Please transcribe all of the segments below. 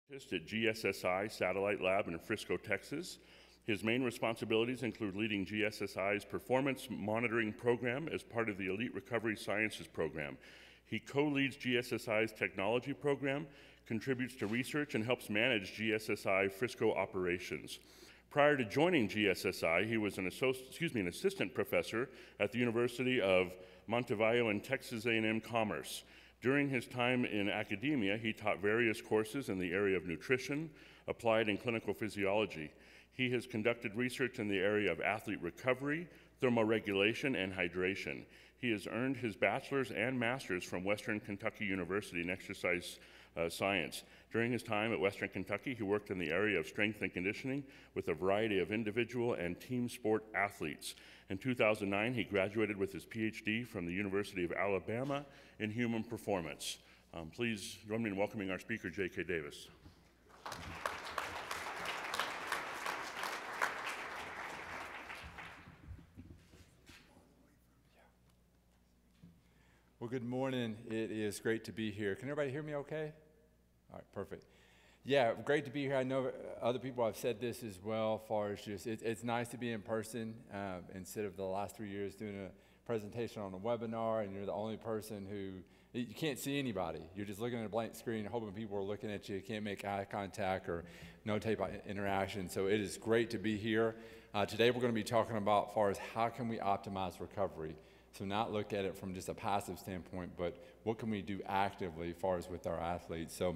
At GSSI Satellite Lab in Frisco, Texas. His main responsibilities include leading GSSI's performance monitoring program as part of the Elite Recovery Sciences program. He co-leads GSSI's technology program, contributes to research, and helps manage GSSI Frisco operations. Prior to joining GSSI, he was an assistant professor at the University of Montevideo in Texas A&M Commerce. During his time in academia, he taught various courses in the area of nutrition, applied and clinical physiology. He has conducted research in the area of athlete recovery, thermoregulation, and hydration. He has earned his bachelor's and master's from Western Kentucky University in exercise science. During his time at Western Kentucky, he worked in the area of strength and conditioning with a variety of individual and team sport athletes. In 2009, he graduated with his PhD from the University of Alabama in human performance. Please join me in welcoming our speaker, J.K. Davis. Well, good morning. It is great to be here. Can everybody hear me okay? All right, perfect. Yeah, great to be here. I know other people have said this as well, as far as just, it's nice to be in person instead of the last 3 years doing a presentation on a webinar and you're the only person who, you can't see anybody. You're just looking at a blank screen, hoping people are looking at you. You can't make eye contact or no type of interaction. So it is great to be here. Today we're going to be talking about as far as how can we optimize recovery. So not look at it from just a passive standpoint, but what can we do actively as far as with our athletes. So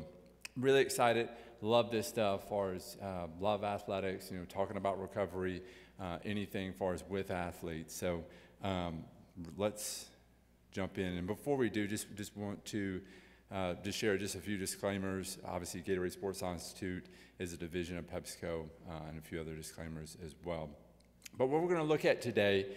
really excited, love this stuff as far as love athletics, talking about recovery, anything as far as with athletes. So let's jump in. And before we do, just want to just share just a few disclaimers. Obviously, Gatorade Sports Science Institute is a division of PepsiCo and a few other disclaimers as well. But what we're going to look at today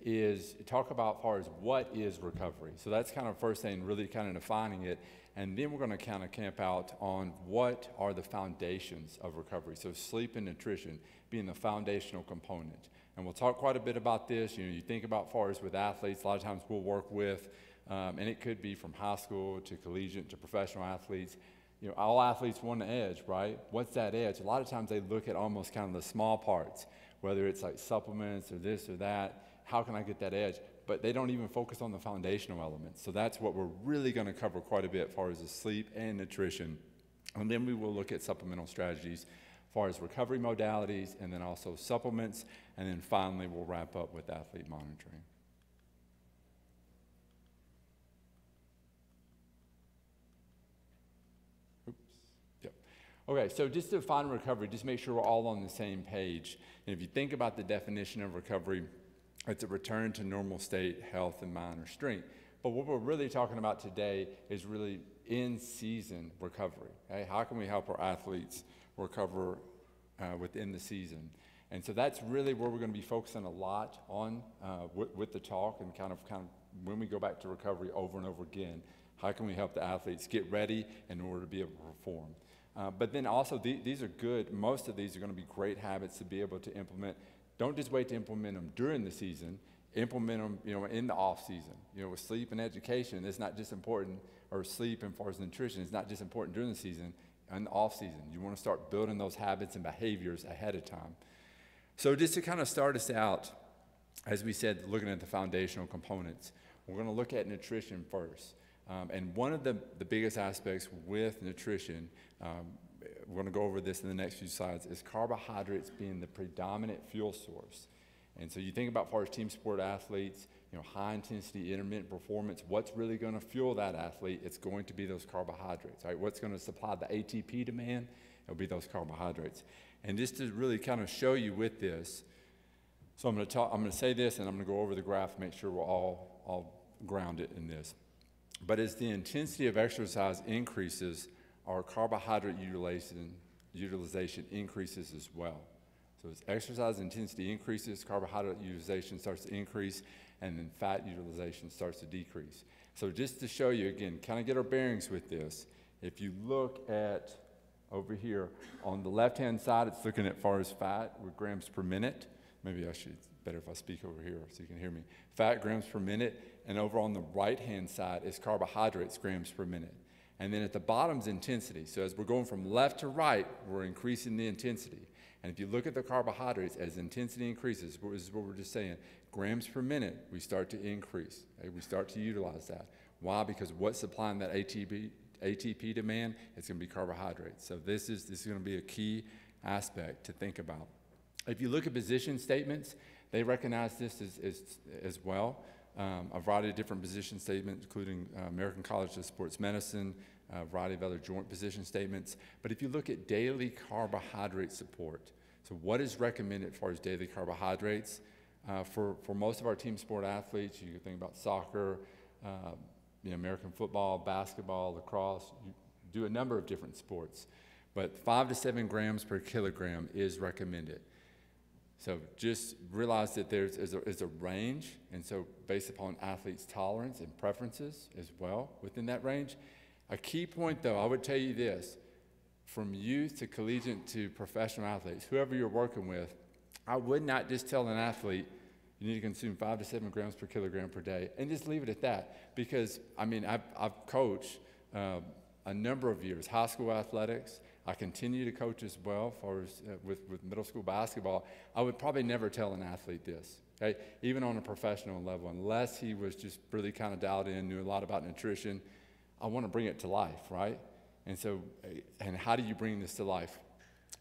is talk about as far as what is recovery. So that's kind of first thing, really kind of defining it. And then we're going to kind of camp out on what are the foundations of recovery. So sleep and nutrition being the foundational component. And we'll talk quite a bit about this. You think about as far as with athletes, a lot of times we'll work with, and it could be from high school to collegiate to professional athletes. All athletes want an edge, right? What's that edge? A lot of times they look at almost kind of the small parts, whether it's like supplements or this or that. How can I get that edge? But they don't even focus on the foundational elements. So that's what we're really going to cover quite a bit as far as the sleep and nutrition. And then we will look at supplemental strategies as far as recovery modalities and then also supplements. And then finally, we'll wrap up with athlete monitoring. Oops. Yep. Okay, so just to define recovery, just make sure we're all on the same page. And if you think about the definition of recovery, it's a return to normal state, health, and mind or strength. But what we're really talking about today is really in-season recovery. Okay? How can we help our athletes recover within the season? And so that's really where we're going to be focusing a lot on with the talk and kind of when we go back to recovery over and over again, how can we help the athletes get ready in order to be able to perform? But then also these are good. Most of these are going to be great habits to be able to implement. Don't just wait to implement them during the season. Implement them, in the off season. With sleep and education, it's not just important, or sleep and as far as nutrition, it's not just important during the season. In the off season, you want to start building those habits and behaviors ahead of time. So just to kind of start us out, as we said, looking at the foundational components, we're going to look at nutrition first. And one of the biggest aspects with nutrition, we're going to go over this in the next few slides, is carbohydrates being the predominant fuel source. And so you think about as far as team sport athletes, high intensity intermittent performance, what's really going to fuel that athlete? It's going to be those carbohydrates, right? What's going to supply the ATP demand? It'll be those carbohydrates. And just to really kind of show you with this, so I'm going to say this and I'm going to go over the graph, make sure we're all grounded in this. But as the intensity of exercise increases, our carbohydrate utilization increases as well. So as exercise intensity increases, carbohydrate utilization starts to increase, and then fat utilization starts to decrease. So just to show you again, kind of get our bearings with this, if you look at over here on the left-hand side, it's looking at far as fat with grams per minute. Maybe I should, better if I speak over here so you can hear me. Fat grams per minute, and over on the right-hand side is carbohydrates grams per minute. And then at the bottom is intensity. So as we're going from left to right, we're increasing the intensity. And if you look at the carbohydrates, as intensity increases, this is what we're just saying, grams per minute, we start to increase. Okay? We start to utilize that. Why? Because what's supplying that ATP demand? It's going to be carbohydrates. So this is going to be a key aspect to think about. If you look at position statements, they recognize this as well. A variety of different position statements, including American College of Sports Medicine, a variety of other joint position statements. But if you look at daily carbohydrate support, so what is recommended as far as daily carbohydrates? For most of our team sport athletes, you can think about soccer, American football, basketball, lacrosse, you do a number of different sports. But 5 to 7 grams per kilogram is recommended. So just realize that there's a range, and so based upon athletes' tolerance and preferences as well within that range. A key point, though, I would tell you this, from youth to collegiate to professional athletes, whoever you're working with, I would not just tell an athlete, you need to consume 5 to 7 grams per kilogram per day, and just leave it at that. Because, I mean, I've coached a number of years, high school athletics. I continue to coach as well, as far as with middle school basketball. I would probably never tell an athlete this, okay? Even on a professional level, unless he was just really kind of dialed in, knew a lot about nutrition. I want to bring it to life, right? And so, and how do you bring this to life?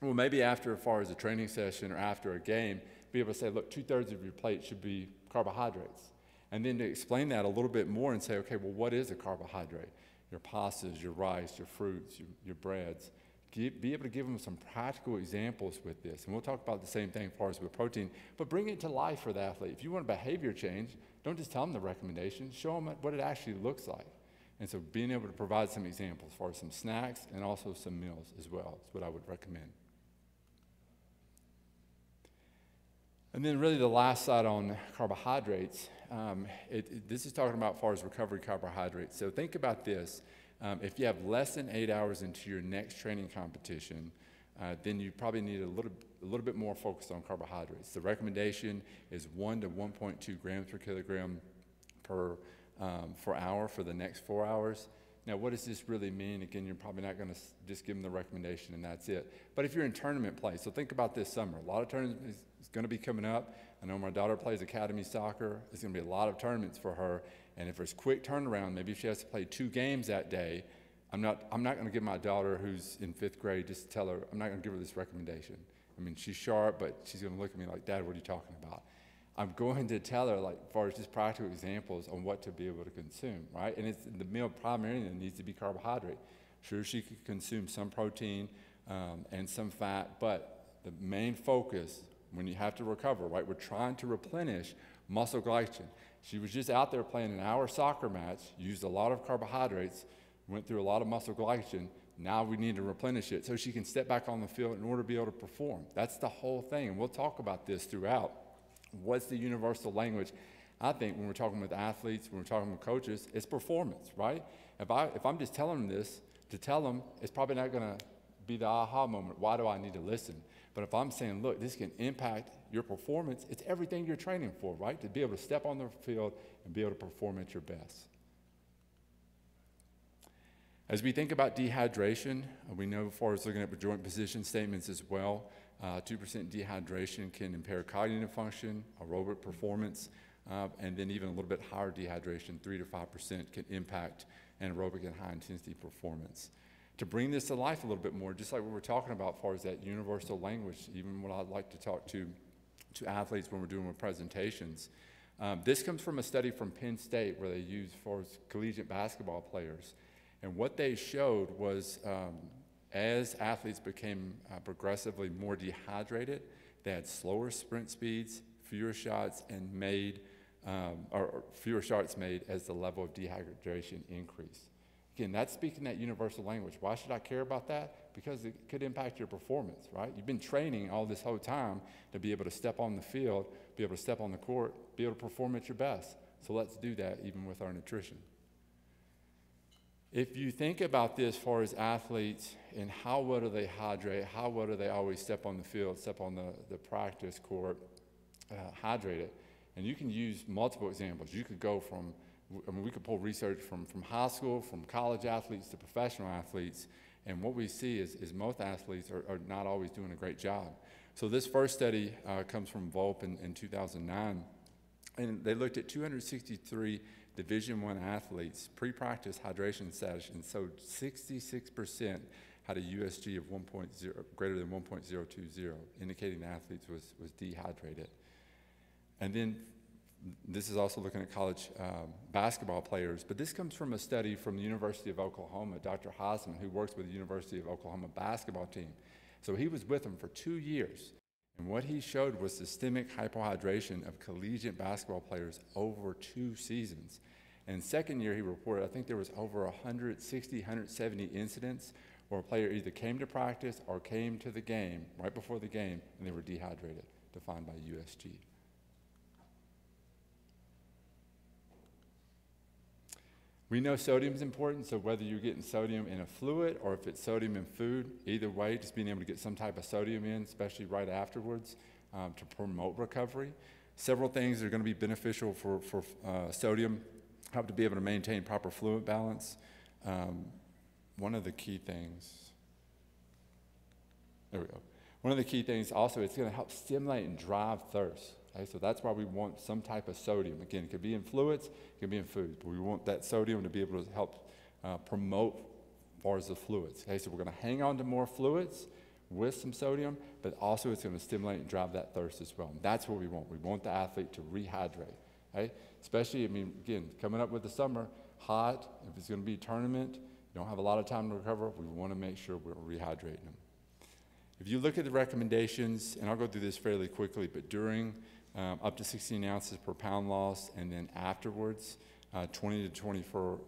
Well, maybe after, as far as a training session or after a game, be able to say, look, 2/3 of your plate should be carbohydrates. And then to explain that a little bit more and say, okay, well, what is a carbohydrate? Your pastas, your rice, your fruits, your breads. Be able to give them some practical examples with this. And we'll talk about the same thing as far as with protein, but bring it to life for the athlete. If you want a behavior change, don't just tell them the recommendation, show them what it actually looks like. And so being able to provide some examples as far as some snacks and also some meals as well is what I would recommend. And then really the last side on carbohydrates, this is talking about as far as recovery carbohydrates. So think about this. If you have less than 8 hours into your next training competition, then you probably need a little bit more focus on carbohydrates. The recommendation is 1 to 1.2 grams per kilogram per hour for the next 4 hours. Now, what does this really mean? Again, you're probably not going to just give them the recommendation and that's it. But if you're in tournament play, so think about this summer. A lot of tournaments is going to be coming up. I know my daughter plays academy soccer. There's going to be a lot of tournaments for her. And if there's quick turnaround, maybe if she has to play 2 games that day, I'm not going to give my daughter who's in 5th grade, just tell her, I'm not going to give her this recommendation. I mean, she's sharp, but she's going to look at me like, Dad, what are you talking about? I'm going to tell her, like, as far as just practical examples on what to be able to consume, right? And the meal primarily needs to be carbohydrate. Sure, she could consume some protein and some fat, but the main focus when you have to recover, right? We're trying to replenish muscle glycogen. She was just out there playing an hour soccer match, used a lot of carbohydrates, went through a lot of muscle glycogen. Now we need to replenish it so she can step back on the field in order to be able to perform. That's the whole thing, and we'll talk about this throughout. What's the universal language? I think when we're talking with athletes, when we're talking with coaches, it's performance, right? If I'm just telling them this, to tell them, it's probably not going to be the aha moment. Why do I need to listen? But if I'm saying, look, this can impact your performance, it's everything you're training for, right? To be able to step on the field and be able to perform at your best. As we think about dehydration, we know as far as looking at the joint position statements as well, 2% dehydration can impair cognitive function, aerobic performance, and then even a little bit higher dehydration, 3 to 5% can impact anaerobic and high intensity performance. To bring this to life a little bit more, just like what we're talking about as far as that universal language, even what I'd like to talk to athletes when we're doing presentations. This comes from a study from Penn State where they used for collegiate basketball players. And what they showed was as athletes became progressively more dehydrated, they had slower sprint speeds, fewer shots made as the level of dehydration increased. Again, that's speaking that universal language. Why should I care about that? Because it could impact your performance, right? You've been training all this whole time to be able to step on the field, be able to step on the court, be able to perform at your best. So let's do that even with our nutrition. If you think about this as far as athletes and how well do they hydrate, how well do they always step on the field, step on the practice court, hydrated, and you can use multiple examples. You could go from I mean, we could pull research from high school, from college athletes to professional athletes, and what we see is most athletes are not always doing a great job. So this first study comes from Volpe in 2009, and they looked at 263 Division I athletes, pre-practice hydration status, and so 66% had a USG of greater than 1.020, indicating the athletes was dehydrated. And then this is also looking at college basketball players, but this comes from a study from the University of Oklahoma, Dr. Heisman, who works with the University of Oklahoma basketball team. So he was with them for 2 years, and what he showed was systemic hypohydration of collegiate basketball players over 2 seasons. And second year, he reported, I think there was over 160, 170 incidents where a player either came to practice or came to the game, right before the game, and they were dehydrated, defined by USG. We know sodium is important, so whether you're getting sodium in a fluid or if it's sodium in food, either way, just being able to get some type of sodium in, especially right afterwards, to promote recovery. Several things are going to be beneficial for sodium, help to be able to maintain proper fluid balance. One of the key things, there we go. One of the key things also, it's going to help stimulate and drive thirst. Okay, so that's why we want some type of sodium. Again, it could be in fluids, it could be in food, but we want that sodium to be able to help promote as far as the fluids. Okay, so we're going to hang on to more fluids with some sodium, but also it's going to stimulate and drive that thirst as well. And that's what we want. We want the athlete to rehydrate. Okay? Especially, I mean, again, coming up with the summer, hot, if it's going to be a tournament, you don't have a lot of time to recover, we want to make sure we're rehydrating them. If you look at the recommendations, and I'll go through this fairly quickly, but during up to 16 ounces per pound loss, and then afterwards, 20 to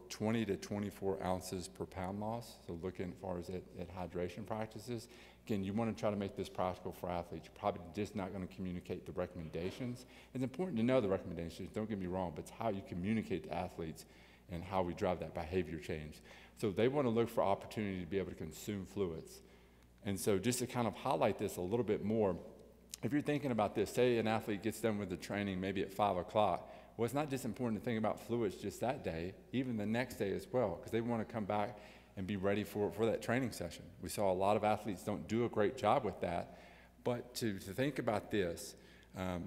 24 ounces per pound loss. So looking as far as at hydration practices. Again, you want to try to make this practical for athletes. You're probably just not going to communicate the recommendations. It's important to know the recommendations, don't get me wrong, but it's how you communicate to athletes and how we drive that behavior change. So they want to look for opportunity to be able to consume fluids. And so just to kind of highlight this a little bit more, if you're thinking about this, say an athlete gets done with the training maybe at 5 o'clock, well, it's not just important to think about fluids just that day, even the next day as well, because they want to come back and be ready for that training session. We saw a lot of athletes don't do a great job with that, but to think about this,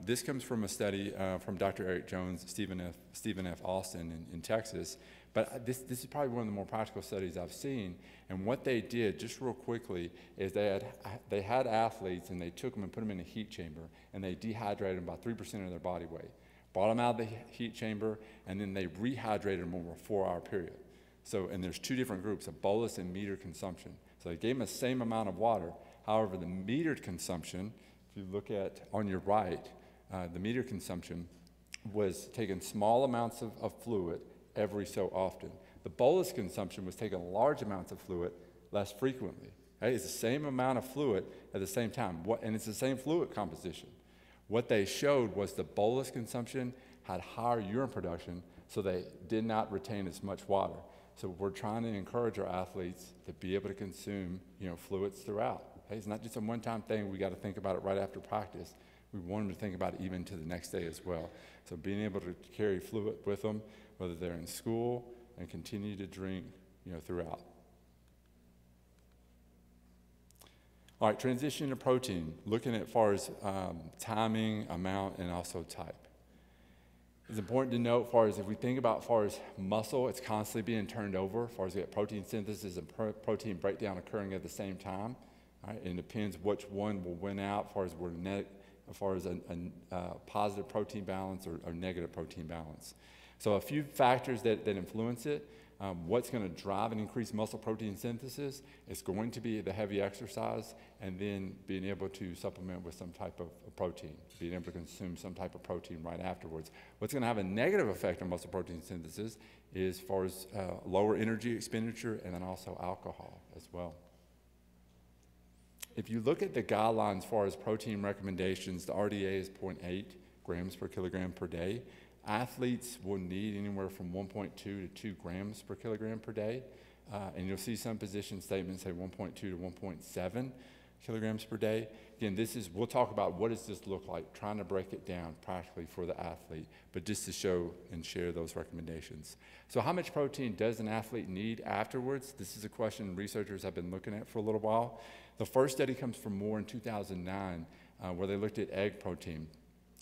this comes from a study from Dr. Eric Jones, Stephen F. Austin in Texas, but this is probably one of the more practical studies I've seen, and what they did, just real quickly, is they had athletes and they took them and put them in a heat chamber, and they dehydrated them by 3% of their body weight. Brought them out of the heat chamber, and then they rehydrated them over a 4-hour period. So, and there's 2 different groups, a bolus and metered consumption. So they gave them the same amount of water. However, the metered consumption, if you look at on your right, the metered consumption was taking small amounts of fluid every so often. The bolus consumption was taking large amounts of fluid less frequently. Okay? It's the same amount of fluid at the same time, and it's the same fluid composition. What they showed was the bolus consumption had higher urine production, so they did not retain as much water. So we're trying to encourage our athletes to be able to consume, fluids throughout. Okay? It's not just a one-time thing. We got to think about it right after practice. We want them to think about it even to the next day as well. So being able to carry fluid with them, whether they're in school, and continue to drink, throughout. All right, transition to protein, looking at far as timing, amount, and also type. It's important to note, far as if we think about far as muscle, it's constantly being turned over, far as we have protein synthesis and protein breakdown occurring at the same time. Right? And it depends which one will win out, far as we're as far as a positive protein balance or negative protein balance. So a few factors that influence it. What's going to drive and increase muscle protein synthesis is going to be the heavy exercise, and then being able to supplement with some type of protein, being able to consume some type of protein right afterwards. What's going to have a negative effect on muscle protein synthesis is as far as lower energy expenditure, and then also alcohol as well. If you look at the guidelines as far as protein recommendations, the RDA is 0.8 grams per kilogram per day. Athletes will need anywhere from 1.2 to 2 grams per kilogram per day. And you'll see some position statements say 1.2 to 1.7. kilograms per day. Again, we'll talk about what does this look like, trying to break it down practically for the athlete, but just to show and share those recommendations. So how much protein does an athlete need afterwards? This is a question researchers have been looking at for a little while. The first study comes from Moore in 2009, where they looked at egg protein,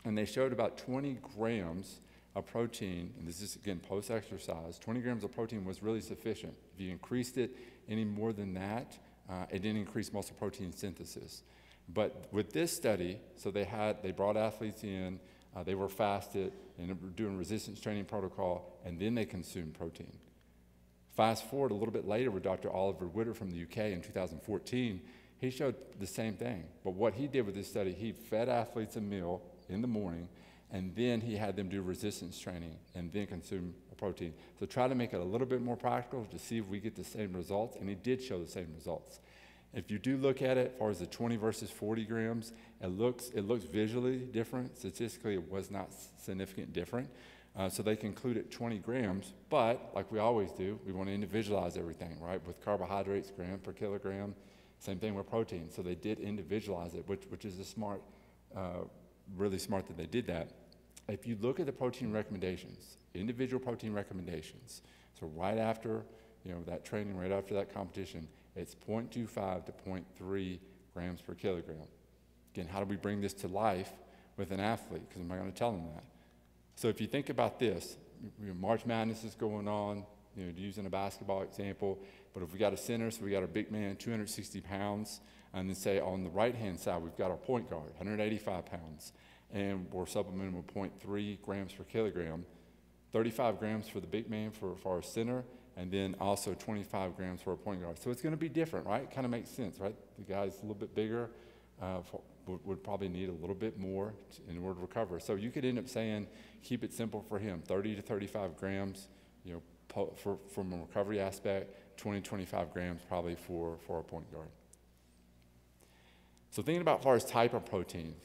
and they showed about 20 grams of protein, and this is again post-exercise, 20 grams of protein was really sufficient. If you increased it any more than that, it didn't increase muscle protein synthesis. But with this study, so they brought athletes in, they were fasted, and were doing resistance training protocol, and then they consumed protein. Fast forward a little bit later with Dr. Oliver Witter from the UK in 2014, he showed the same thing. But what he did with this study, he fed athletes a meal in the morning, and then he had them do resistance training and then consume protein. So try to make it a little bit more practical to see if we get the same results, and he did show the same results. If you do look at it as far as the 20 versus 40 grams, it looks visually different. Statistically, it was not significant different. So they concluded 20 grams, but like we always do, we want to individualize everything, right? With carbohydrates, gram per kilogram, same thing with protein. So they did individualize it, which is really smart that they did that. If you look at the protein recommendations, individual protein recommendations, so right after that training, right after that competition, it's 0.25 to 0.3 grams per kilogram. Again, how do we bring this to life with an athlete? Because I'm not going to tell them that. So if you think about this, March Madness is going on, using a basketball example, but if we got a center, so we got our big man, 260 pounds, and then say on the right-hand side, we've got our point guard, 185 pounds, and we're supplementing with 0.3 grams per kilogram, 35 grams for the big man for our center, and then also 25 grams for a point guard. So it's going to be different, right? It kind of makes sense, right? The guy's a little bit bigger, would probably need a little bit more in order to recover. So you could end up saying, keep it simple for him, 30 to 35 grams, from a recovery aspect, 20, 25 grams probably for a point guard. So thinking about as far as type of protein,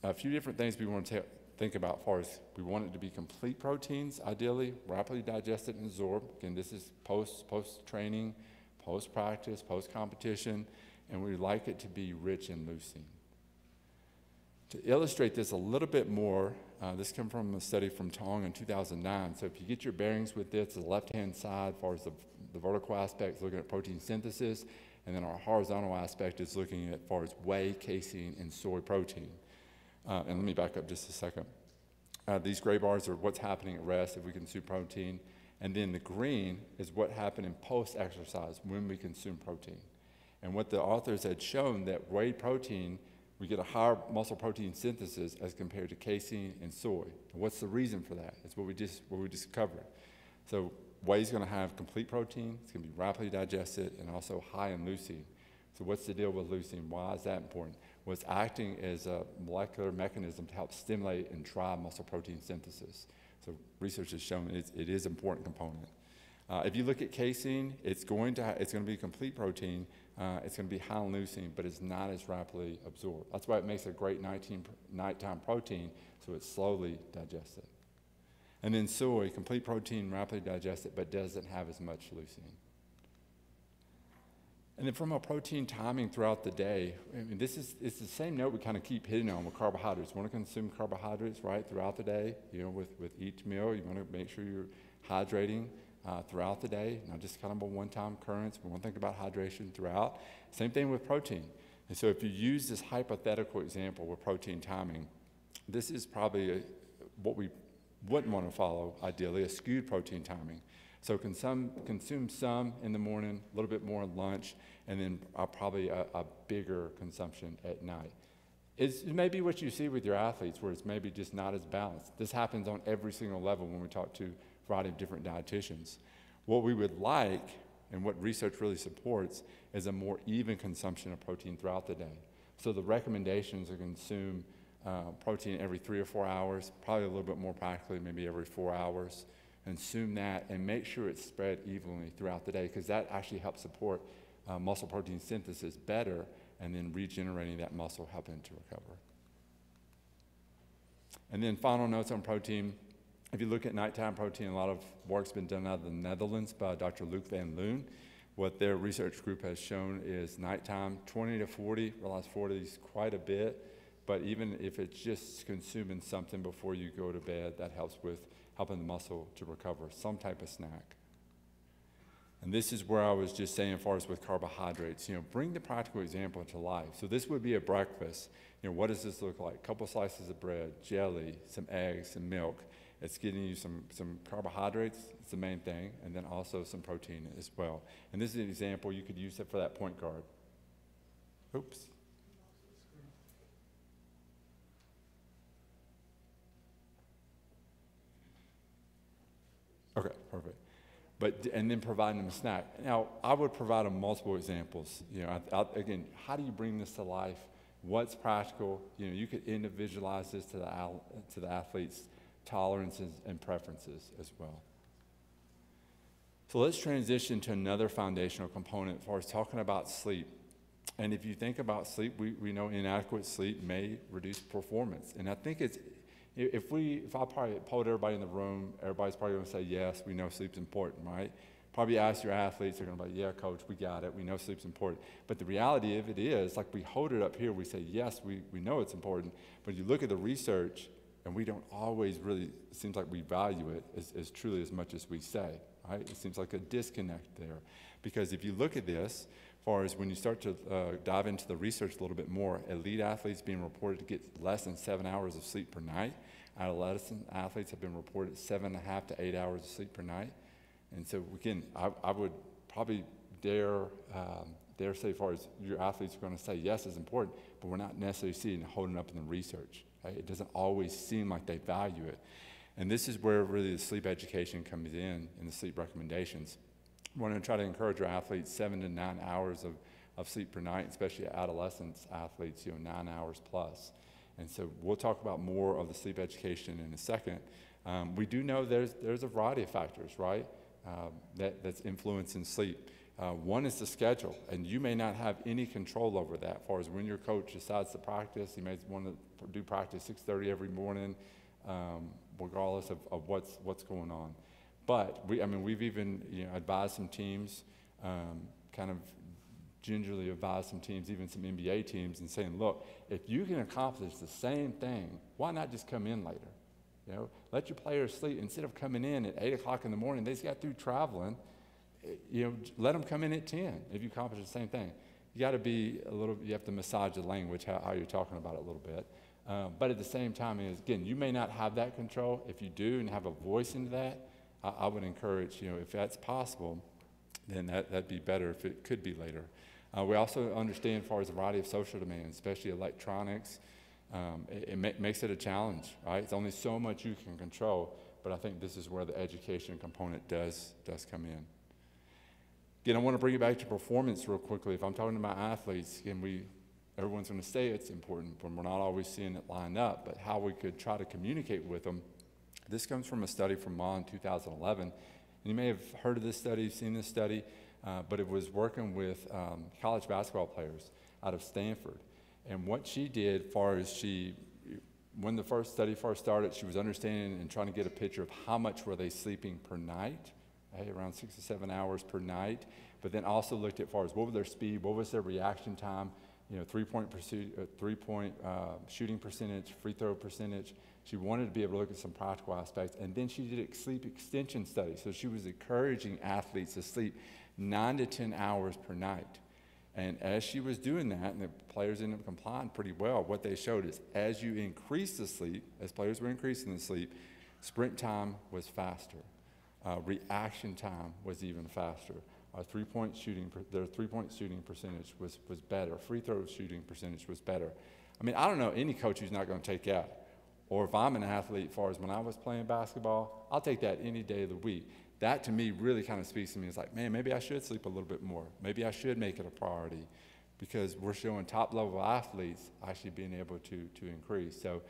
a few different things we want to think about as far as we want it to be complete proteins, ideally, rapidly digested and absorbed. Again, this is post-training, post-practice, post-competition, and we like it to be rich in leucine. To illustrate this a little bit more, this comes from a study from Tong in 2009. So if you get your bearings with this, the left-hand side, as far as the vertical aspect is looking at protein synthesis, and then our horizontal aspect is looking at as far as whey, casein, and soy protein. And let me back up just a second. These gray bars are what's happening at rest if we consume protein. And then the green is what happened in post-exercise when we consume protein. And what the authors had shown that whey protein, we get a higher muscle protein synthesis as compared to casein and soy. And what's the reason for that? It's what we just covered. So whey is going to have complete protein. It's going to be rapidly digested and also high in leucine. So what's the deal with leucine? Why is that important? Well, it's acting as a molecular mechanism to help stimulate and drive muscle protein synthesis. So research has shown it is an important component. If you look at casein, it's going to be a complete protein. It's going to be high in leucine, but it's not as rapidly absorbed. That's why it makes a great nighttime protein, so it's slowly digested. And then soy, complete protein, rapidly digested, but doesn't have as much leucine. And then from a protein timing throughout the day, it's the same note we kind of keep hitting on with carbohydrates. You want to consume carbohydrates, right, throughout the day. With each meal, you want to make sure you're hydrating throughout the day, not just kind of a one-time occurrence. We want to think about hydration throughout. Same thing with protein. And so if you use this hypothetical example with protein timing, this is probably what we wouldn't want to follow, ideally, a skewed protein timing. So consume some in the morning, a little bit more at lunch, and then probably a bigger consumption at night. It may be what you see with your athletes, where it's maybe just not as balanced. This happens on every single level when we talk to a variety of different dietitians. What we would like, and what research really supports, is a more even consumption of protein throughout the day. So the recommendations are to consume protein every 3 or 4 hours, probably a little bit more practically, maybe every 4 hours. Consume that and make sure it's spread evenly throughout the day, because that actually helps support muscle protein synthesis better, and then regenerating that muscle, helping to recover. And then final notes on protein. If you look at nighttime protein, a lot of work's been done out of the Netherlands by Dr. Luc van Loon. what their research group has shown is nighttime, 20 to 40, realize 40 is quite a bit, but even if it's just consuming something before you go to bed, that helps with helping the muscle to recover, some type of snack. And this is where I was just saying, as far as with carbohydrates, bring the practical example to life. So this would be a breakfast. What does this look like? A couple slices of bread, jelly, some eggs, some milk. It's getting you some carbohydrates, it's the main thing, and then also some protein as well. And this is an example, you could use it for that point guard. Oops. Okay, perfect. And then providing them a snack. Now, I would provide them multiple examples. Again, how do you bring this to life? What's practical? You could individualize this to the athlete's tolerances and preferences as well. So let's transition to another foundational component as far as talking about sleep. And if you think about sleep, we know inadequate sleep may reduce performance. And I think if I probably polled everybody in the room, everybody's probably going to say, yes, we know sleep's important, right? Probably ask your athletes, they're going to be like, yeah, coach, we got it. We know sleep's important. But the reality of it is, like we hold it up here, we say, yes, we know it's important. But you look at the research, and we don't always really, it seems like we value it as truly as much as we say, right? It seems like a disconnect there. Because if you look at this, as far as when you start to dive into the research a little bit more, elite athletes being reported to get less than 7 hours of sleep per night. Adolescent athletes have been reported 7.5 to 8 hours of sleep per night. And so again, I would probably dare say, as far as your athletes are going to say, yes, it's important, but we're not necessarily seeing it holding up in the research. Right? It doesn't always seem like they value it. And this is where really the sleep education comes in the sleep recommendations. We want to try to encourage our athletes 7 to 9 hours of sleep per night, especially adolescents athletes, 9 hours plus. And so we'll talk about more of the sleep education in a second. We do know there's a variety of factors, right, that's influencing sleep. One is the schedule, and you may not have any control over that. As far as when your coach decides to practice, he may want to do practice 6:30 every morning, regardless of what's going on. But we've even advised some teams, kind of gingerly advised some teams, even some NBA teams, and saying, look, if you can accomplish the same thing, why not just come in later? Let your players sleep instead of coming in at 8 o'clock in the morning. They just got through traveling. Let them come in at 10 if you accomplish the same thing. You got to be you have to massage the language, how you're talking about it a little bit. But at the same time, again, you may not have that control. If you do and have a voice into that, I would encourage, if that's possible, then that'd be better if it could be later. We also understand as far as a variety of social demands, especially electronics. It makes it a challenge, right? It's only so much you can control, but I think this is where the education component does come in. Again, I want to bring it back to performance real quickly. If I'm talking to my athletes, again, everyone's going to say it's important, but we're not always seeing it line up, but how we could try to communicate with them. This comes from a study from Ma in 2011, and you may have heard of this study, seen this study, but it was working with college basketball players out of Stanford. And what she did, as far as when the study first started, she was understanding and trying to get a picture of how much were they sleeping per night, around 6 to 7 hours per night, but then also looked at as far as what was their speed, what was their reaction time, three-point shooting percentage, free throw percentage. She wanted to be able to look at some practical aspects, and then she did a sleep extension study. So she was encouraging athletes to sleep 9 to 10 hours per night. And as she was doing that, and the players ended up complying pretty well, what they showed is as you increase the sleep, as players were increasing the sleep, sprint time was faster. Reaction time was even faster. Their three-point shooting percentage was better. Free throw shooting percentage was better. I don't know any coach who's not going to take that. Or if I'm an athlete, as far as when I was playing basketball, I'll take that any day of the week. That to me really kind of speaks to me. It's like, man, maybe I should sleep a little bit more. Maybe I should make it a priority, because we're showing top-level athletes actually being able to increase. So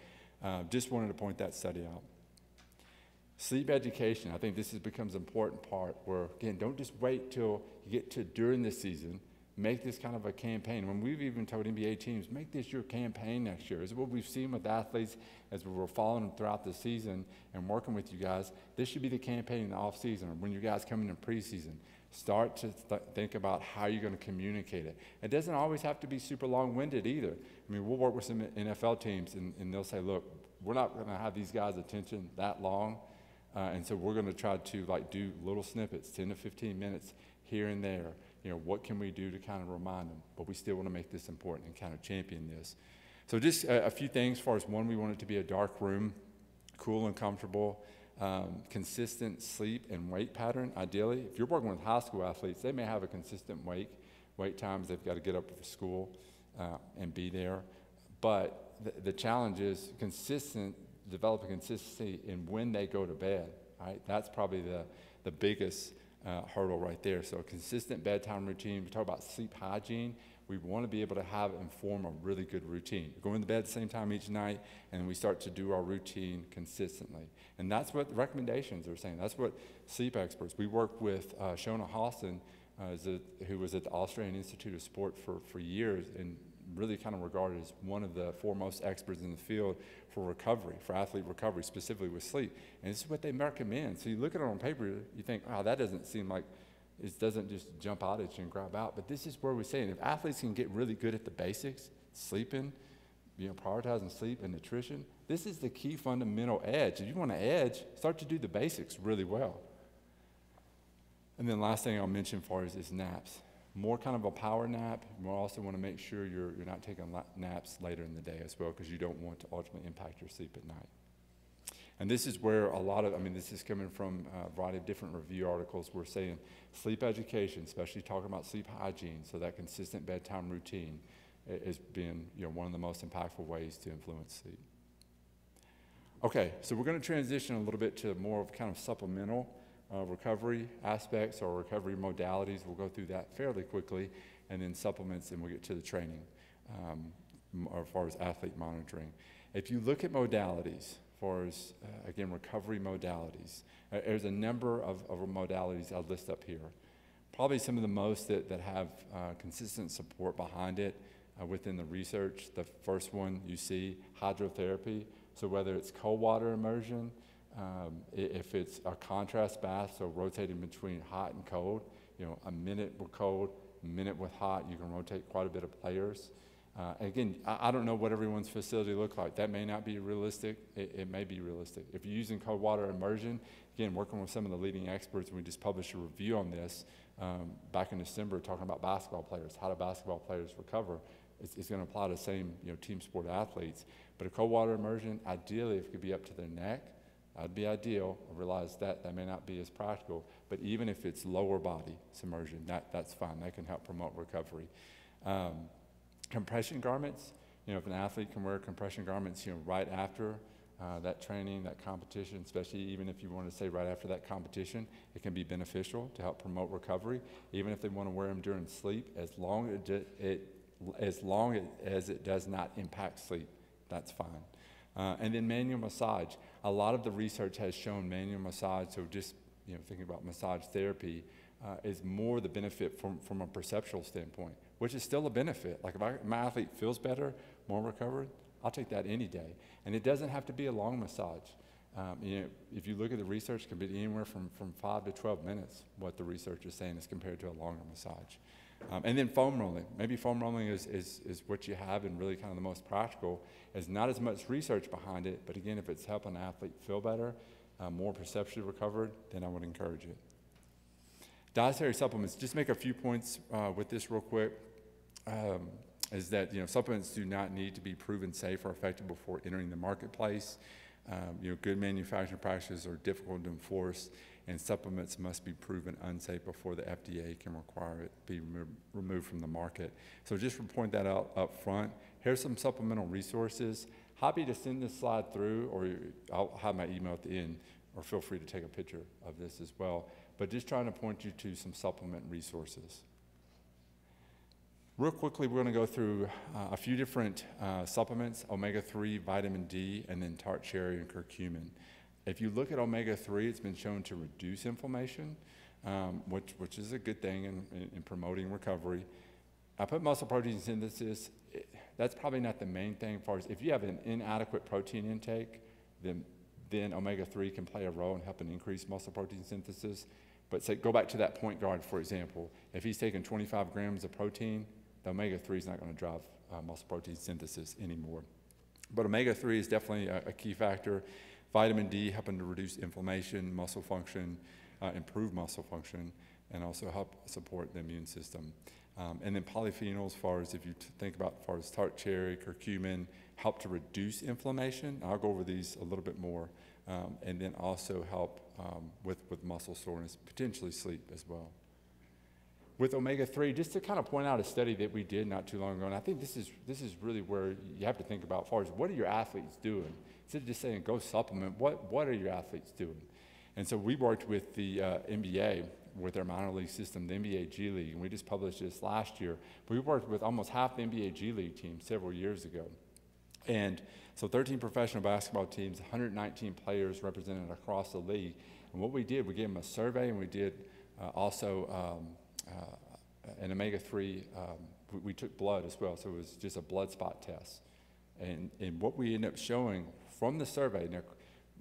just wanted to point that study out. Sleep education, I think this becomes an important part where, again, don't just wait till you get to during the season. make this kind of a campaign. When we've even told NBA teams, make this your campaign next year. It's what we've seen with athletes as we were following them throughout the season and working with you guys. This should be the campaign in the off season or when you guys come in preseason. Start to think about how you're going to communicate it. It doesn't always have to be super long-winded either. I mean, we'll work with some NFL teams and they'll say, look, we're not going to have these guys' attention that long. And so we're going to try to do little snippets, 10 to 15 minutes here and there. What can we do to kind of remind them? But we still want to make this important and kind of champion this. So just a few things as far as one, we want it to be a dark room, cool and comfortable, consistent sleep and wake pattern, ideally. If you're working with high school athletes, they may have a consistent wake times. They've got to get up for school and be there. But the challenge is developing consistency in when they go to bed, right? That's probably the biggest hurdle right there. So a consistent bedtime routine. We talk about sleep hygiene. We want to be able to inform a really good routine. We're going to bed at the same time each night, and we start to do our routine consistently. And that's what the recommendations are saying. That's what sleep experts. We work with Shona Halston, who was at the Australian Institute of Sport for years, and really kind of regarded as one of the foremost experts in the field for recovery, for athlete recovery, specifically with sleep. And this is what they recommend. So you look at it on paper, you think, oh, that doesn't seem like, it doesn't just jump out at you and grab out. But this is where we're saying, if athletes can get really good at the basics, sleeping, prioritizing sleep and nutrition, this is the key fundamental edge. If you want to edge, start to do the basics really well. And then last thing I'll mention for is naps. More kind of a power nap. We also want to make sure you're not taking naps later in the day as well, because you don't want to ultimately impact your sleep at night. And this is where this is coming from a variety of different review articles. We're saying sleep education, especially talking about sleep hygiene, so that consistent bedtime routine has been one of the most impactful ways to influence sleep. Okay, so we're going to transition a little bit to more of kind of supplemental recovery aspects or recovery modalities. We'll go through that fairly quickly, and then supplements, and we'll get to the training as far as athlete monitoring. If you look at modalities, as far as, again, recovery modalities, there's a number of modalities I'll list up here. Probably some of the most that have consistent support behind it within the research. The first one you see, hydrotherapy. So whether it's cold water immersion, if it's a contrast bath, so rotating between hot and cold, a minute with cold, a minute with hot, you can rotate quite a bit of players. Again, I don't know what everyone's facility looks like. That may not be realistic. It may be realistic. If you're using cold water immersion, again, working with some of the leading experts, and we just published a review on this back in December, talking about basketball players, how do basketball players recover. It's going to apply to the same team sport athletes. But a cold water immersion, ideally, if it could be up to their neck, that'd be ideal. I realize that may not be as practical, but even if it's lower body submersion, that's fine. That can help promote recovery. Compression garments, if an athlete can wear compression garments, right after that training, that competition, especially even if you want to say right after that competition, it can be beneficial to help promote recovery. Even if they want to wear them during sleep, as long as it does not impact sleep, that's fine. And then manual massage. A lot of the research has shown manual massage, so just thinking about massage therapy, is more the benefit from a perceptual standpoint, which is still a benefit. Like if my athlete feels better, more recovered, I'll take that any day. And it doesn't have to be a long massage. If you look at the research, it can be anywhere from 5 to 12 minutes, what the research is saying is compared to a longer massage. And then foam rolling. Maybe foam rolling is what you have and really kind of the most practical. There's not as much research behind it, but again, if it's helping an athlete feel better, more perceptually recovered, then I would encourage it. Dietary supplements, just make a few points with this real quick, is that supplements do not need to be proven safe or effective before entering the marketplace. Good manufacturing practices are difficult to enforce, and supplements must be proven unsafe before the FDA can require it be removed from the market. So just to point that out up front, here's some supplemental resources. Happy to send this slide through, or I'll have my email at the end, or feel free to take a picture of this as well. But just trying to point you to some supplement resources. Real quickly, we're going to go through a few different supplements, omega-3, vitamin D, and then tart cherry and curcumin. If you look at omega-3, it's been shown to reduce inflammation, which is a good thing in promoting recovery. I put muscle protein synthesis, that's probably not the main thing as far as if you have an inadequate protein intake, then omega-3 can play a role in helping increase muscle protein synthesis. But say, go back to that point guard, for example. If he's taking 25 grams of protein, the omega-3 is not going to drive muscle protein synthesis anymore. But omega-3 is definitely a key factor. Vitamin D helping to reduce inflammation, muscle function, improve muscle function, and also help support the immune system. And then polyphenols, as far as if you think about as far as tart cherry, curcumin, help to reduce inflammation. I'll go over these a little bit more. And then also help with muscle soreness, potentially sleep as well. With omega-3, just to kind of point out a study that we did not too long ago, and I think this is really where you have to think about as far as what are your athletes doing? Instead of just saying go supplement, what are your athletes doing? And so we worked with the NBA with their minor league system, the NBA G League, and we just published this last year. We worked with almost half the NBA G League team several years ago. And so 13 professional basketball teams, 119 players represented across the league. And what we did, we gave them a survey, and we did also an omega-3, we took blood as well, so it was just a blood spot test. And what we ended up showing from the survey, now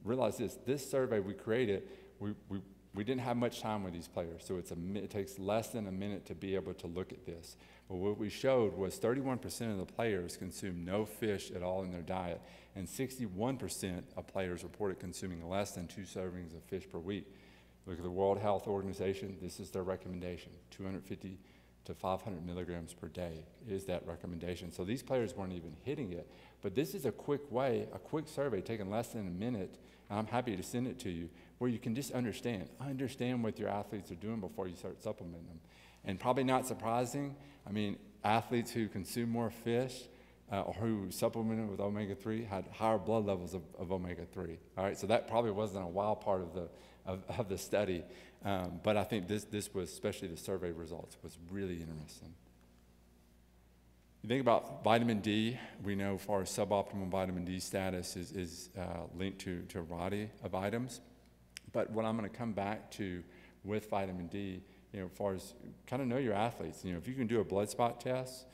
realize this survey we created, we didn't have much time with these players, so it takes less than a minute to be able to look at this. But what we showed was 31% of the players consumed no fish at all in their diet, and 61% of players reported consuming less than 2 servings of fish per week. Look at the World Health Organization, this is their recommendation, 250 to 500 milligrams per day is that recommendation. So these players weren't even hitting it, but this is a quick way, a quick survey taking less than a minute, and I'm happy to send it to you, where you can just understand what your athletes are doing before you start supplementing them. And probably not surprising, I mean, athletes who consume more fish or who supplemented with omega-3 had higher blood levels of omega-3. All right, so that probably wasn't a wild part of the study, but I think this was, especially the survey results, was really interesting. You think about vitamin D, we know as far as suboptimal vitamin D status is linked to a variety of items. But what I'm going to come back to with vitamin D, as far as kind of know your athletes. If you can do a blood spot test,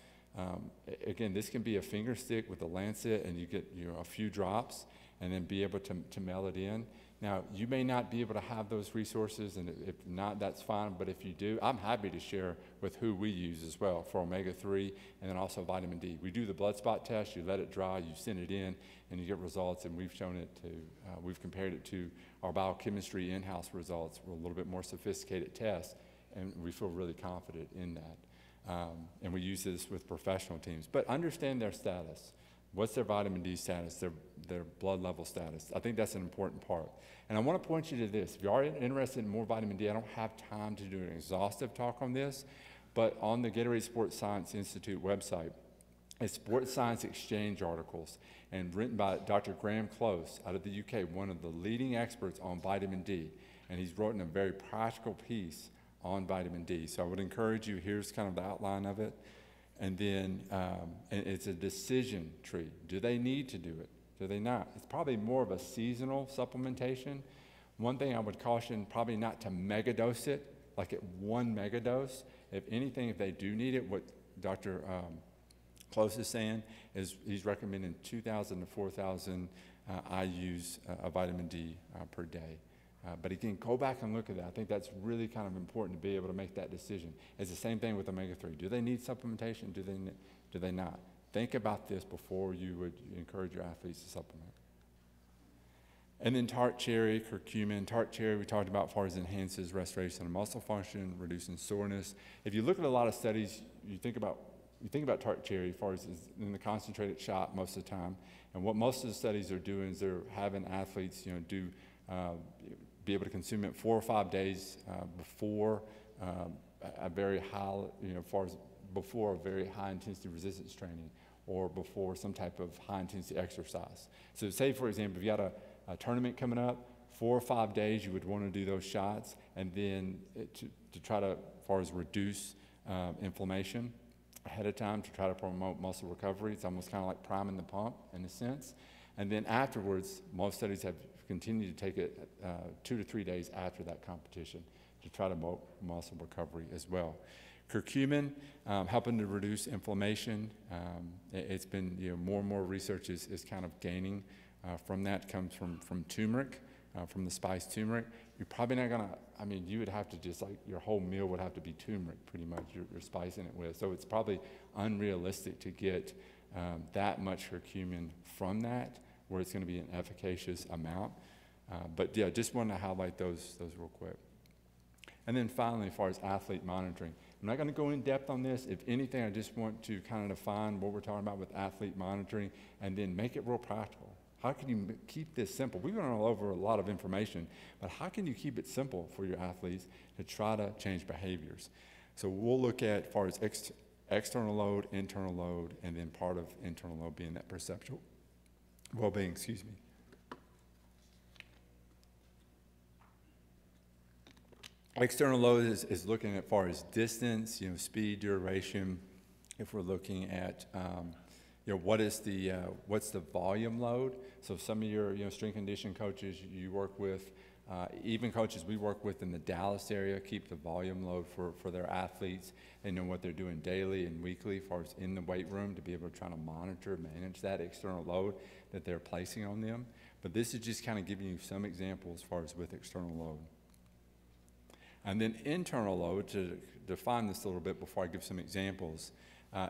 again, this can be a finger stick with a lancet, and you get a few drops, and then be able to mail it in. Now, you may not be able to have those resources, and if not, that's fine. But if you do, I'm happy to share with who we use as well for omega-3 and then also vitamin D. We do the blood spot test, you let it dry, you send it in, and you get results. And we've shown it to, we've compared it to our biochemistry in-house results. We're a little bit more sophisticated test, and we feel really confident in that. And we use this with professional teams. But understand their status. What's their vitamin D status, their blood level status? I think that's an important part. And I want to point you to this. If you are interested in more vitamin D, I don't have time to do an exhaustive talk on this, but on the Gatorade Sports Science Institute website, it's Sports Science Exchange articles, and written by Dr. Graham Close out of the UK, one of the leading experts on vitamin D. And he's written a very practical piece on vitamin D. So I would encourage you, here's kind of the outline of it. And then and it's a decision tree. Do they need to do it? Do they not? It's probably more of a seasonal supplementation. One thing I would caution, probably not to megadose it, like at 1 megadose. If anything, if they do need it, what Dr. Close is saying is he's recommending 2,000 to 4,000 IUs of vitamin D per day. But again, go back and look at that. I think that's really kind of important to be able to make that decision. It's the same thing with omega-3. Do they need supplementation? Do they not? Think about this before you would encourage your athletes to supplement. And then tart cherry, curcumin. Tart cherry we talked about as far as enhances restoration of muscle function, reducing soreness. If you look at a lot of studies, you think about tart cherry as far as in the concentrated shot most of the time. And what most of the studies are doing is they're having athletes, be able to consume it 4 or 5 days before a very high, before a very high intensity resistance training or before some type of high intensity exercise. So say, for example, if you got a tournament coming up, 4 or 5 days you would want to do those shots, and then to try to, as far as reduce inflammation ahead of time, to try to promote muscle recovery. It's almost kind of like priming the pump in a sense. And then afterwards, most studies have continued to take it 2 to 3 days after that competition to try to promote muscle recovery as well. Curcumin, helping to reduce inflammation. It's been, more and more research is kind of gaining from that. Comes from turmeric, from the spice turmeric. You're probably not gonna, you would have to just your whole meal would have to be turmeric pretty much, you're spicing it with. So it's probably unrealistic to get that much curcumin from that, where it's gonna be an efficacious amount. But yeah, just wanted to highlight those real quick. And then finally, as far as athlete monitoring, I'm not going to go in depth on this. If anything, I just want to kind of define what we're talking about with athlete monitoring and then make it real practical. How can you keep this simple? We went all over a lot of information, but how can you keep it simple for your athletes to try to change behaviors? So we'll look at, as far as external load, internal load, and then part of internal load being that perceptual well-being, excuse me. External load is looking at far as distance, speed, duration. If we're looking at, what's the volume load? So some of your, strength conditioning coaches you work with, even coaches we work with in the Dallas area, keep the volume load for their athletes. They know what they're doing daily and weekly as far as in the weight room to be able to try to monitor, manage that external load that they're placing on them. But this is just kind of giving you some examples as far as with external load. And then internal load, to define this a little bit before I give some examples,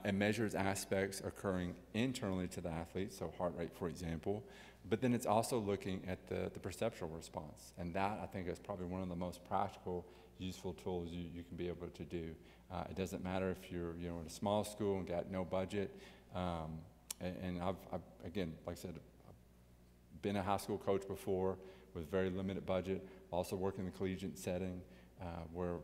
it measures aspects occurring internally to the athlete, so heart rate, for example, but then it's also looking at the perceptual response. And that, I think, is probably one of the most practical, useful tools you can be able to do. It doesn't matter if you're in a small school and got no budget. And I've, again, like I said, I've been a high school coach before with very limited budget, also worked in the collegiate setting. Where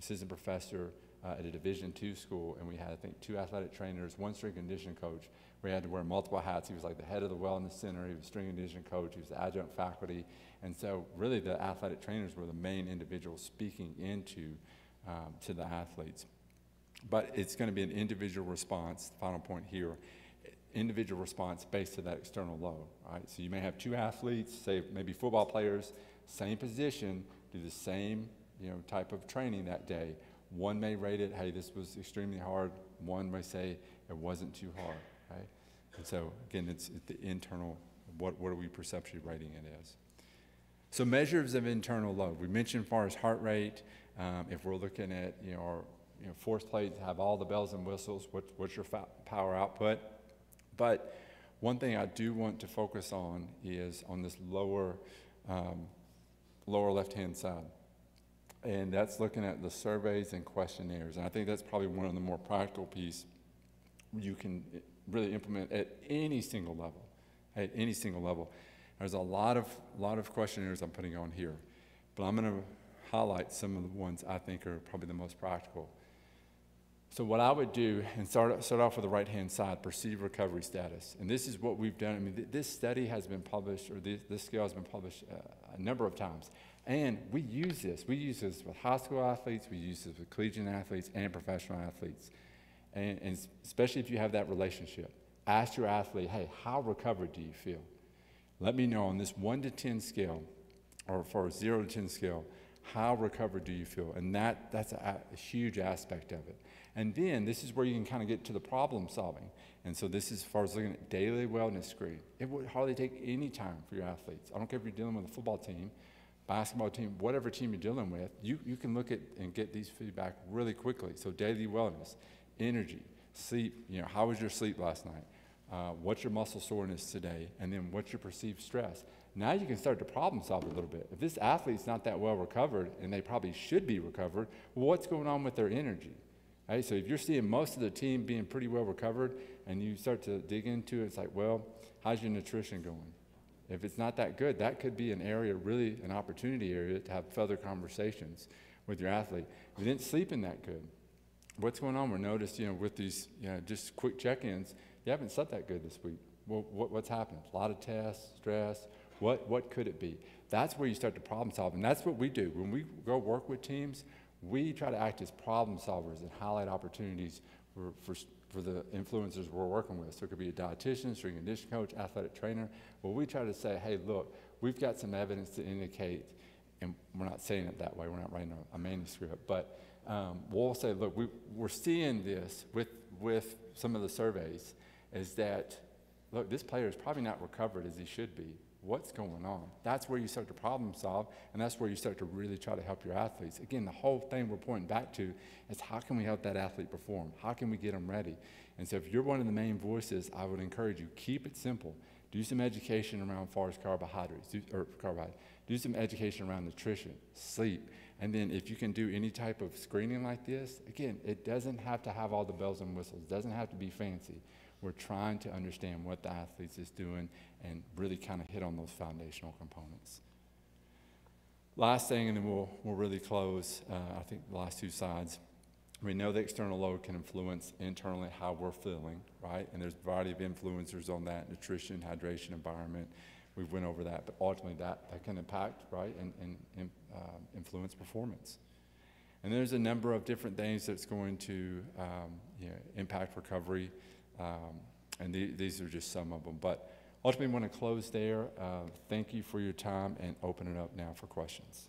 assistant professor at a Division II school, and we had, I think, 2 athletic trainers, 1 strength and conditioning coach. We had to wear multiple hats. He was like the head of the wellness center. He was strength and conditioning coach. He was the adjunct faculty. And so really the athletic trainers were the main individuals speaking into to the athletes. But it's going to be an individual response, final point here, individual response based to that external load, right? So you may have 2 athletes, say maybe football players, same position, do the same type of training that day. One may rate it, hey, this was extremely hard. One may say it wasn't too hard, right? And so again, it's the internal, what are we perceptually rating it as? So measures of internal load. We mentioned as far as heart rate, if we're looking at, our force plates have all the bells and whistles, what's your power output? But one thing I do want to focus on is on this lower left-hand side. And that's looking at the surveys and questionnaires. And I think that's probably one of the more practical pieces you can really implement at any single level. At any single level. There's a lot of questionnaires I'm putting on here. But I'm going to highlight some of the ones I think are probably the most practical. So what I would do, and start off with the right-hand side, perceived recovery status. And this is what we've done. this study has been published, or this scale has been published a number of times. And we use this. We use this with high school athletes. We use this with collegiate athletes and professional athletes. And especially if you have that relationship. Ask your athlete, hey, how recovered do you feel? Let me know on this 1 to 10 scale, or for a 0 to 10 scale, how recovered do you feel? And that's a huge aspect of it. And then this is where you can kind of get to the problem solving. And so this is as far as looking at daily wellness screen. It would hardly take any time for your athletes. I don't care if you're dealing with a football team, basketball team, whatever team you're dealing with, you can look at and get these feedback really quickly. So daily wellness, energy, sleep, how was your sleep last night? What's your muscle soreness today? And then what's your perceived stress? Now you can start to problem solve a little bit. If this athlete's not that well recovered, and they probably should be recovered, well, what's going on with their energy? Right? So if you're seeing most of the team being pretty well recovered, and you start to dig into it, it's like, well, how's your nutrition going? If it's not that good, that could be an area, really an opportunity area to have further conversations with your athlete. If you didn't sleep in that good, what's going on? We're noticed, with these, just quick check-ins, you haven't slept that good this week. Well, what's happened? A lot of tests, stress. What could it be? That's where you start to problem solve, and that's what we do. When we go work with teams, we try to act as problem solvers and highlight opportunities for the influencers we're working with. So it could be a dietitian, strength and conditioning coach, athletic trainer. Well, we try to say, hey, look, we've got some evidence to indicate, and we're not saying it that way, we're not writing a manuscript, but we'll say, look, we're seeing this with some of the surveys, is that, look, this player is probably not recovered as he should be. What's going on? That's where you start to problem solve, and that's where you start to really try to help your athletes. Again, the whole thing we're pointing back to is how can we help that athlete perform? How can we get them ready? And so if you're one of the main voices, I would encourage you, keep it simple. Do some education around as far as carbohydrates. Do some education around nutrition, sleep. And then if you can do any type of screening like this, again, it doesn't have to have all the bells and whistles. It doesn't have to be fancy. We're trying to understand what the athletes is doing and really kind of hit on those foundational components. Last thing, and then we'll really close, I think the last two slides. We know the external load can influence internally how we're feeling, right? And there's a variety of influencers on that: nutrition, hydration, environment. We went over that, but ultimately that can impact, right, and influence performance. And there's a number of different things that's going to impact recovery, and these are just some of them. But ultimately, I want to close there. Thank you for your time, and open it up now for questions.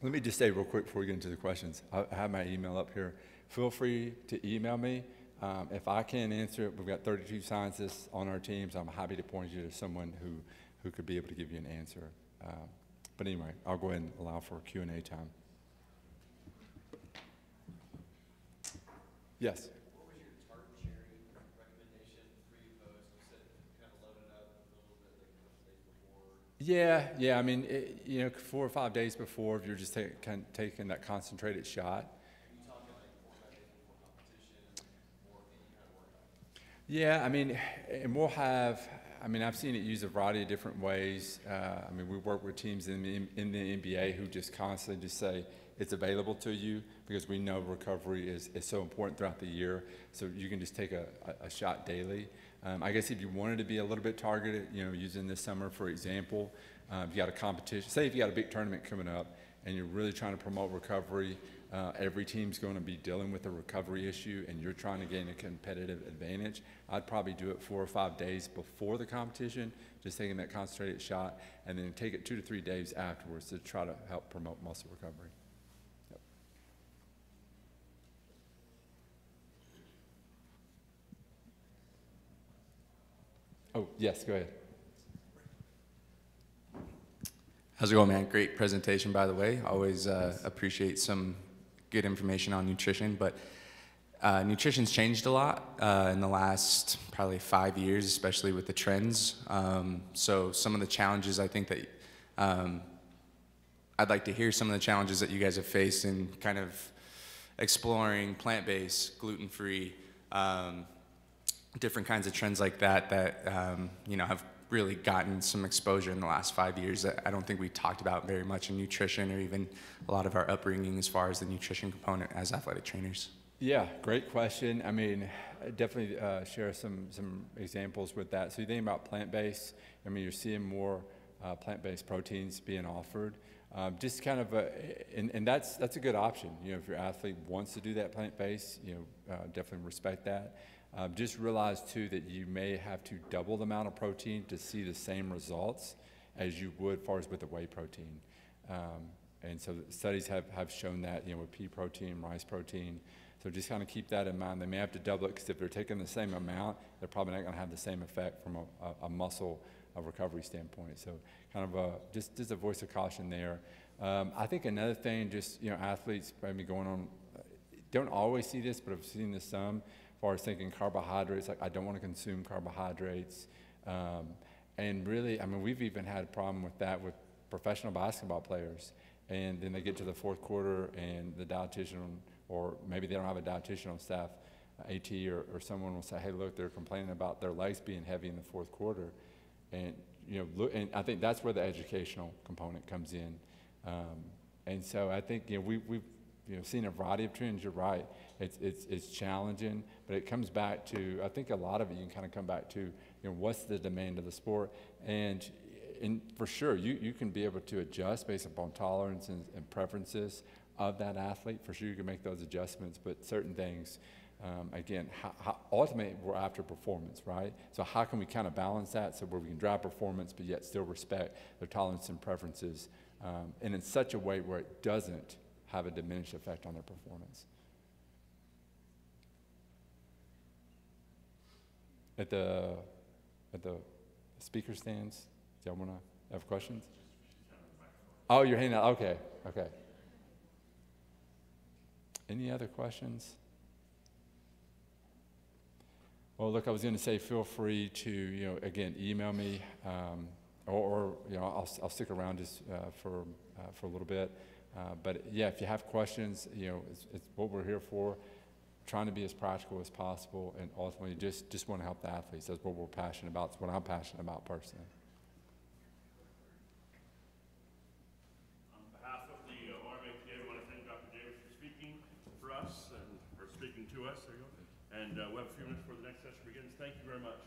Let me just say real quick before we get into the questions, I have my email up here. Feel free to email me. If I can't answer it, we've got 32 scientists on our teams. I'm happy to point you to someone who could be able to give you an answer. But anyway, I'll go ahead and allow for Q&A time. Yes? What was your target sharing recommendation pre-post? You said kind of load it up a little bit like a couple days before. Yeah. I mean, 4 or 5 days before, if you're just taking that concentrated shot. Are you talking like 4 or 5 days before competition or any kind of workout? Yeah, I mean, and we'll have, I've seen it used a variety of different ways. We work with teams in the NBA who just constantly just say it's available to you because we know recovery is so important throughout the year. So you can just take a shot daily. I guess if you wanted to be a little bit targeted, using this summer, for example, if you got a competition, say if you got a big tournament coming up and you're really trying to promote recovery, every team's going to be dealing with a recovery issue and you're trying to gain a competitive advantage, I'd probably do it 4 or 5 days before the competition, just taking that concentrated shot, and then take it 2 to 3 days afterwards to try to help promote muscle recovery. Yep. Oh, yes, go ahead. How's it going, man? Great presentation, by the way. Always appreciate some good information on nutrition, but nutrition's changed a lot in the last probably 5 years, especially with the trends. So some of the challenges, I think that I'd like to hear some of the challenges that you guys have faced in kind of exploring plant-based, gluten-free, different kinds of trends like that have really gotten some exposure in the last 5 years that I don't think we talked about very much in nutrition or even a lot of our upbringing as far as the nutrition component as athletic trainers. Yeah, great question. Definitely share some examples with that. So you think about plant-based, you're seeing more plant-based proteins being offered. Just kind of and that's a good option. If your athlete wants to do that plant-based, definitely respect that. Just realize too that you may have to double the amount of protein to see the same results as you would as far as with the whey protein. And so studies have shown that, with pea protein, rice protein. So just kind of keep that in mind. They may have to double it because if they're taking the same amount, they're probably not going to have the same effect from a muscle recovery standpoint. So kind of just a voice of caution there. I think another thing, just, athletes maybe going on, don't always see this, but I've seen this some, as far as thinking carbohydrates, like I don't want to consume carbohydrates. And really, we've even had a problem with that with professional basketball players. And then they get to the fourth quarter and the dietitian, or maybe they don't have a dietitian on staff, AT or someone will say, hey, look, they're complaining about their legs being heavy in the fourth quarter. And, look, and I think that's where the educational component comes in. And so I think, we've seen a variety of trends. You're right. It's challenging, but it comes back to, I think a lot of it you can kind of come back to, what's the demand of the sport? And for sure, you can be able to adjust based upon tolerance and preferences of that athlete. For sure, you can make those adjustments, but certain things, Again, ultimately, we're after performance, right? So how can we kind of balance that so where we can drive performance, but yet still respect their tolerance and preferences, and in such a way where it doesn't have a diminished effect on their performance. At the speaker stands, do y'all want to have questions? Oh, you're handing out, okay, okay. Any other questions? Well, look, I was going to say, feel free to, again, email me, or I'll stick around just for a little bit. But yeah, if you have questions, it's what we're here for. Trying to be as practical as possible, and ultimately just want to help the athletes. That's what we're passionate about. It's what I'm passionate about personally. On behalf of the RMATA, I want to thank Dr. Davis for speaking for us and for speaking to us. There you go. And we'll have a few minutes before the next session begins. Thank you very much.